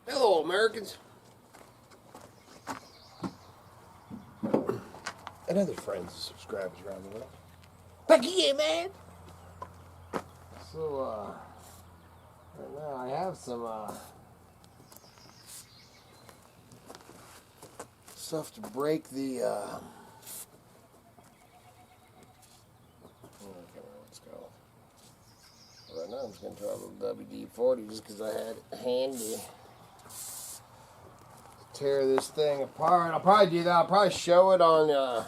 Hello, Americans. And other friends and subscribers around the world. Heck yeah, man! So, right now I have some, stuff to break the, let's go. Right now I'm just going to try a little WD-40 just because I had it handy. Tear this thing apart. I'll probably do that. I'll probably show it on,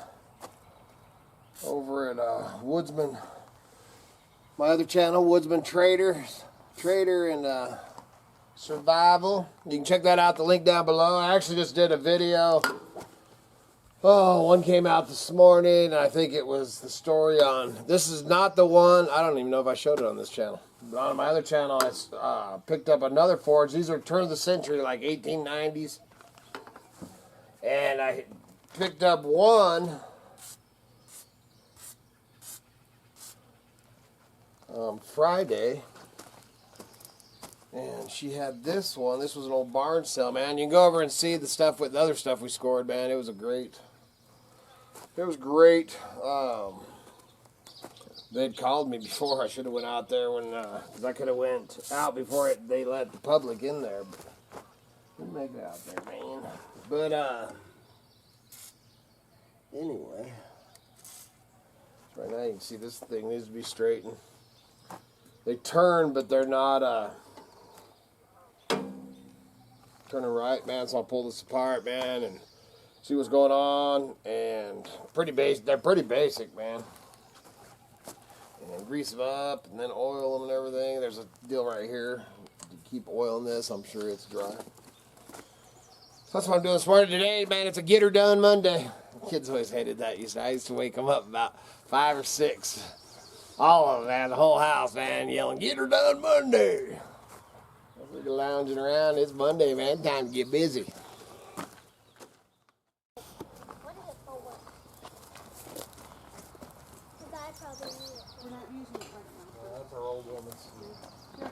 over at, Woodsman. My other channel, Woodsman Trader and Survival. You can check that out, the link down below. I actually just did a video. Oh, one came out this morning. I think it was the story on, this is not the one, I don't even know if I showed it on this channel. But on my other channel, I picked up another forge. These are turn of the century, like 1890s. And I picked up one Friday, and she had this one. This was an old barn sale, man. You can go over and see the stuff with the other stuff we scored, man. It was great. They'd called me before. I should have went out there when, because I could have went out before they let the public in there. But didn't make it out there, man. But anyway, right now you can see this thing needs to be straightened. They turn, but they're not turning right, man. So I'll pull this apart, man, and see what's going on. And they're pretty basic, man. And grease them up, and then oil them and everything. There's a deal right here to keep oiling this. I'm sure it's dry. So that's what I'm doing this morning today, man. It's a get her done Monday. Kids always hated that. I used to wake them up about 5 or 6. All of them, man, the whole house, man, yelling, "Get her done Monday." We're lounging around. It's Monday, man. Time to get busy. What is it for work? Because I probably need it. We're not using it right now. Yeah, that's our old woman's. Yeah.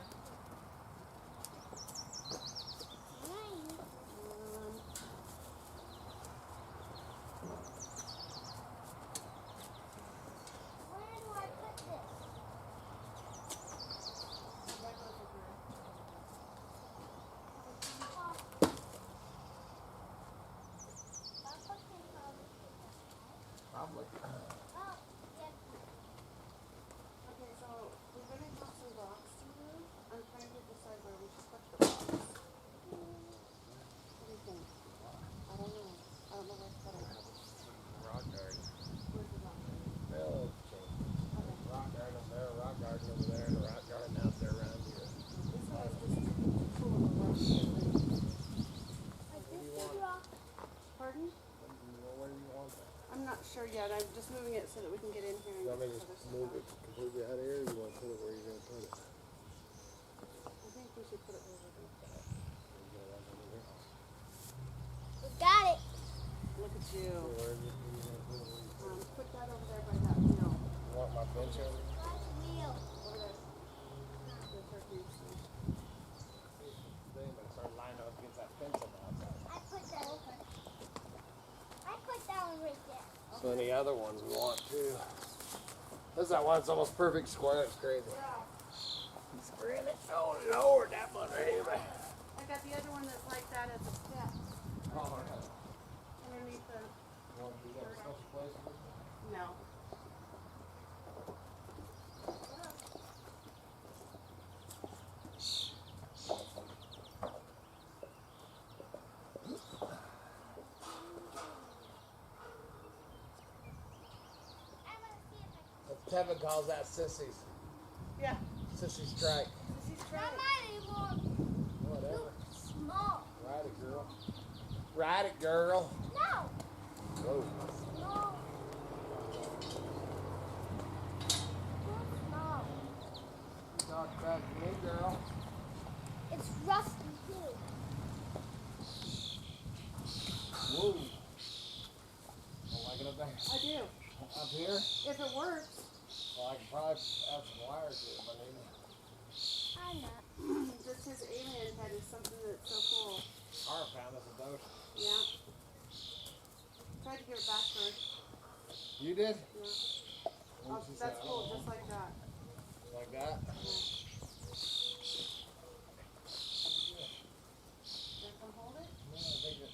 Probably. Okay, so we're going to have some rocks to move. I'm trying to decide where we should put the rocks. What do you think? I don't know. I don't know where to put it. Rock garden. Where's the rock garden? Well, Okay. rock garden up there, rock garden over there, and a rock garden out there around here. This one is just full of rocks. Pardon? Where do you want that? I'm not sure yet. I'm just moving it so that we can get in here and You want me get to this just other move stuff it out. completely out of here, or you want to put it where you're going to put it? I think we should put it where we're going to put it. We got it. Look at you. Where are you going to put it? Put that over there by that wheel. You want my bench over here? That's real. Over there. The turkey. They better start lining up against that fence on the outside. I put that over. I put that one right there. So any other ones we want too. This is that one that's almost perfect square. It's crazy. It's really, oh Lord, that one heavy. I got the other one that's like that at the step. Oh, Underneath the. you want to do that special place? No. Kevin calls that sissies. Yeah. Sissy strike. She's Not trying. mine anymore. Whatever. Small. Ride it, girl. Ride it, girl. No. Whoa. Small. Small. Talk back to me, girl. It's rusty too. here? If it works. Well, I can probably add some wires to it if I need it. I'm not. Just his alien head is something that's so cool. Our found us a dose. Yeah. Tried to give it back first. You did? Yeah. What Oh, did she say? that's cool, just like that. Like that? Yeah. You want to come hold it? No, I think it.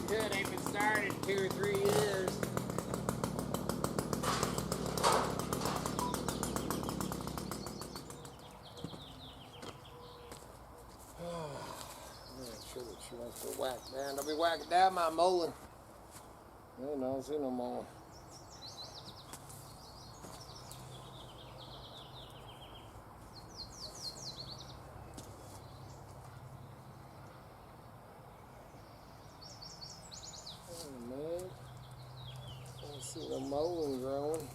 Good, ain't been started in 2 or 3 years. Sure that she wants to whack down. Don't be whacking down my mullein. No, no, see no more. Oh man, I don't see no mullein growing.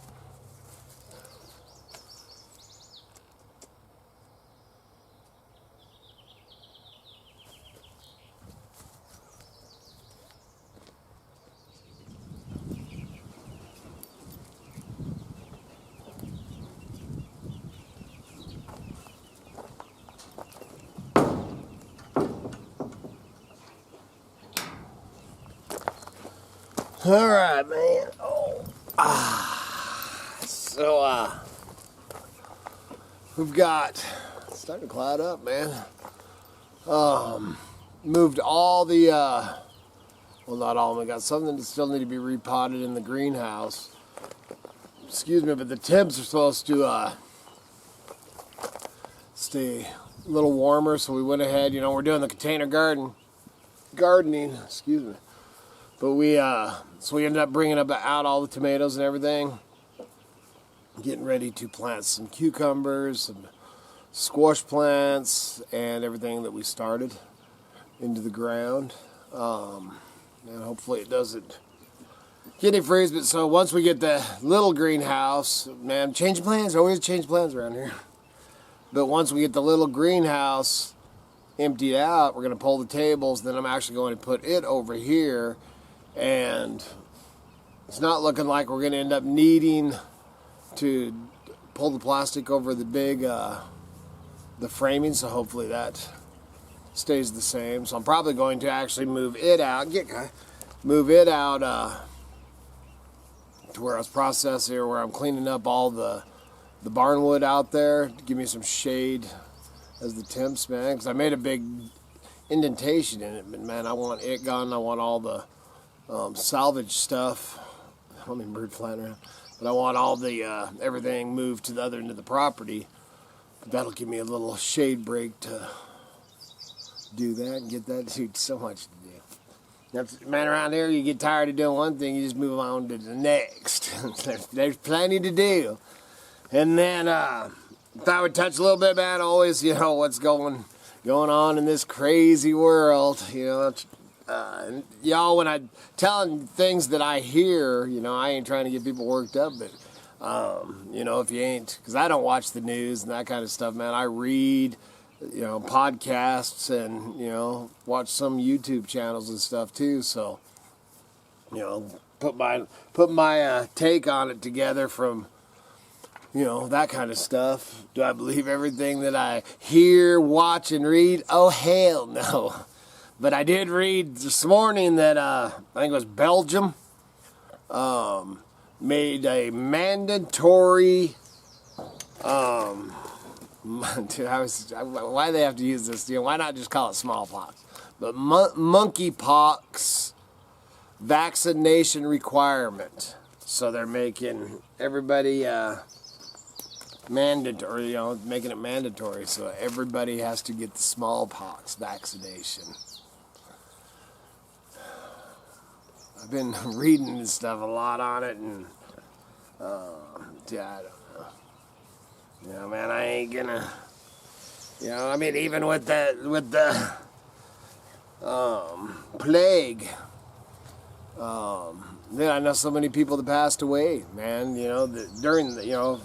All right, man. So, we've got, it's starting to cloud up, man. Moved all the, well, not all of them. We got something that still need to be repotted in the greenhouse. Excuse me, but the temps are supposed to, stay a little warmer, so we went ahead, you know, we're doing the container gardening, excuse me. But so we ended up bringing out all the tomatoes and everything. Getting ready to plant some cucumbers, some squash plants, and everything that we started into the ground. And hopefully it doesn't get any freeze. But so once we get the little greenhouse, man, changing plans, always change plans around here. But once we get the little greenhouse emptied out, we're going to pull the tables. Then I'm actually going to put it over here. And it's not looking like we're going to end up needing to pull the plastic over the big, the framing. So hopefully that stays the same. So I'm probably going to actually move it out. Move it out to where I was processing, or where I'm cleaning up all the barnwood out there to give me some shade as the temps, man. Because I made a big indentation in it, but man, I want it gone. I want all the salvage stuff. I don't mean bird flying around, but I want all the everything moved to the other end of the property. But that'll give me a little shade break to do that and get that. Dude, so much to do. That's, man, around here you get tired of doing one thing, you just move on to the next. there's plenty to do. And then if I would touch a little bit, man, always, you know, what's going on in this crazy world, you know. Y'all, when I'm telling things that I hear, you know, I ain't trying to get people worked up, but, you know, if you ain't, because I don't watch the news and that kind of stuff, man. I read, you know, podcasts and, you know, watch some YouTube channels and stuff too. So, you know, put my take on it together from, you know, that kind of stuff. Do I believe everything that I hear, watch, and read? Oh, hell no. But I did read this morning that, I think it was Belgium, made a mandatory, dude, why do they have to use this? You know, why not just call it smallpox? But monkeypox vaccination requirement. So they're making everybody, mandatory, you know, making it mandatory. So everybody has to get the smallpox vaccination. I've been reading this stuff a lot on it, and yeah, I don't know. You know, man, I ain't gonna. You know, I mean, even with the plague, then I know so many people that passed away, man. You know, during the, you know,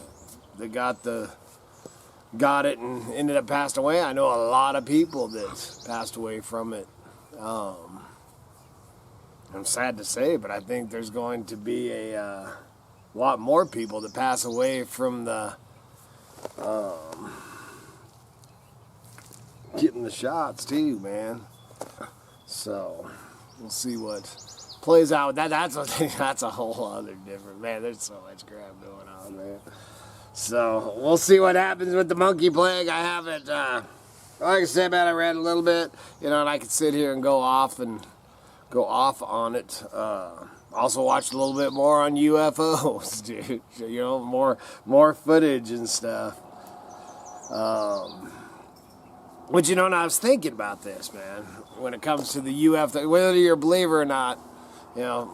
they got it and ended up passed away. I know a lot of people that passed away from it. I'm sad to say, but I think there's going to be a lot more people that pass away from the getting the shots too, man. So we'll see what plays out. That's a whole other different, man. There's so much crap going on, man. So we'll see what happens with the monkey plague. I haven't, like I said, man, I read a little bit, you know, and I could sit here and go off on it. Also watched a little bit more on UFOs, dude. You know, more footage and stuff. Which, you know, and I was thinking about this, man. When it comes to the UFO, whether you're a believer or not, you know,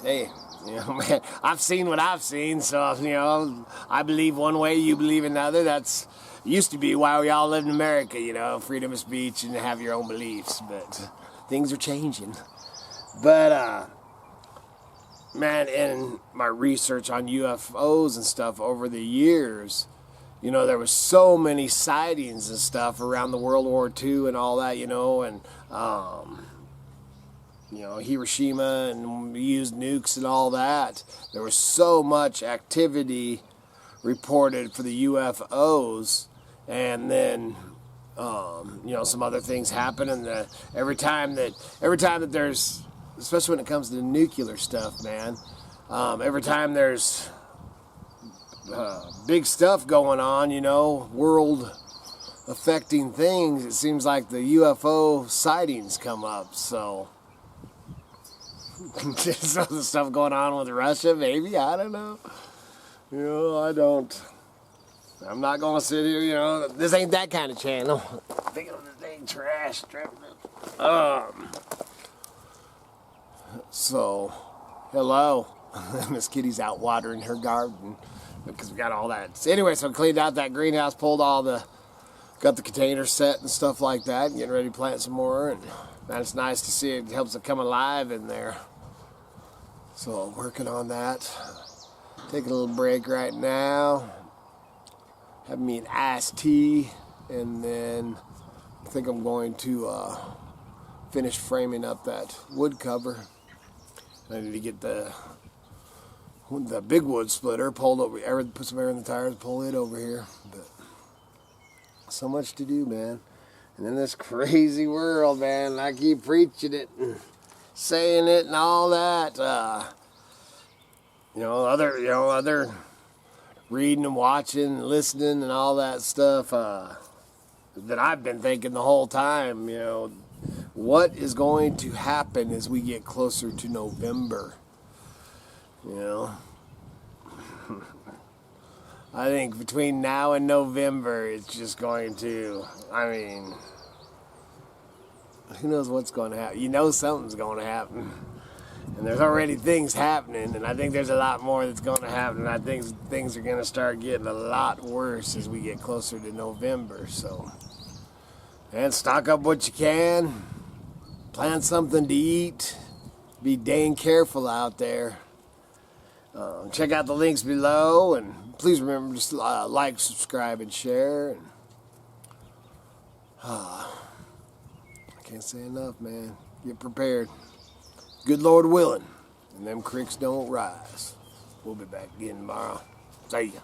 hey, you know, man, I've seen what I've seen, so, you know, I believe one way, you believe another. That's used to be why we all lived in America, you know, freedom of speech and have your own beliefs, but things are changing. But, man, in my research on UFOs and stuff over the years, you know, there was so many sightings and stuff around the World War II and all that, you know, and, you know, Hiroshima, and we used nukes and all that. There was so much activity reported for the UFOs, and then, you know, some other things happen, and every time that there's, especially when it comes to nuclear stuff, man, every time there's big stuff going on, you know, world affecting things, it seems like the UFO sightings come up. So so the stuff going on with Russia, maybe, I don't know. You know, I'm not gonna sit here, you know, this ain't that kind of channel. Thinking of this dang trash. So hello. Miss Kitty's out watering her garden because we got all that. So anyway, so I cleaned out that greenhouse, got the containers set and stuff like that, and getting ready to plant some more. And man, it's nice to see it helps it come alive in there. So working on that. Taking a little break right now. Having me an iced tea, and then I think I'm going to finish framing up that wood cover. I need to get the big wood splitter pulled over, put some air in the tires, pull it over here. But so much to do, man. And in this crazy world, man, I keep preaching it and saying it and all that. Other reading and watching and listening and all that stuff that I've been thinking the whole time, you know, what is going to happen as we get closer to November? You know, I think between now and November, it's just going to, I mean, who knows what's going to happen? You know something's going to happen. And there's already things happening, and I think there's a lot more that's going to happen. I think things are going to start getting a lot worse as we get closer to November. So, and stock up what you can. Plan something to eat. Be dang careful out there. Check out the links below, and please remember to like, subscribe, and share. And, I can't say enough, man. Get prepared. Good Lord willing, and them creeks don't rise. We'll be back again tomorrow. See ya.